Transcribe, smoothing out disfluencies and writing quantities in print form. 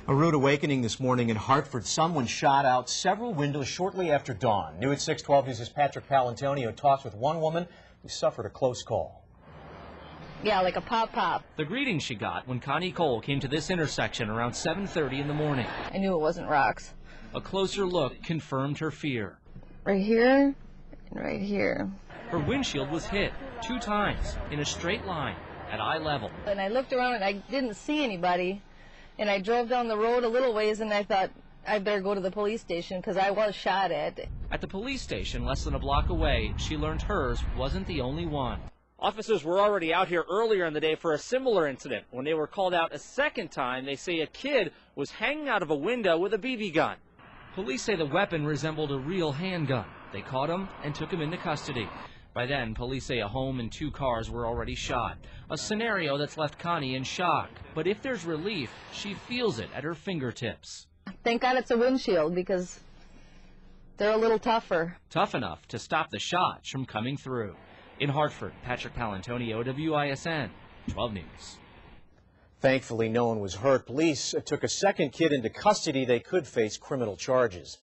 A rude awakening this morning in Hartford. Someone shot out several windows shortly after dawn. New at 6:12 News' Patrick Palantonio talks with one woman who suffered a close call. Yeah, like a pop-pop. The greeting she got when Connie Cole came to this intersection around 7:30 in the morning. I knew it wasn't rocks. A closer look confirmed her fear. Right here and right here. Her windshield was hit 2 times in a straight line at eye level. And I looked around and I didn't see anybody. And I drove down the road a little ways and I thought I better go to the police station because I was shot at. At the police station less than a block away, she learned hers wasn't the only one. Officers were already out here earlier in the day for a similar incident. When they were called out a second time, they say a kid was hanging out of a window with a BB gun. Police say the weapon resembled a real handgun. They caught him and took him into custody. By then, police say a home and 2 cars were already shot. A scenario that's left Connie in shock. But if there's relief, she feels it at her fingertips. Thank God it's a windshield because they're a little tougher. Tough enough to stop the shots from coming through. In Hartford, Patrick Palantonio, WISN 12 News. Thankfully, no one was hurt. Police took a second kid into custody. They could face criminal charges.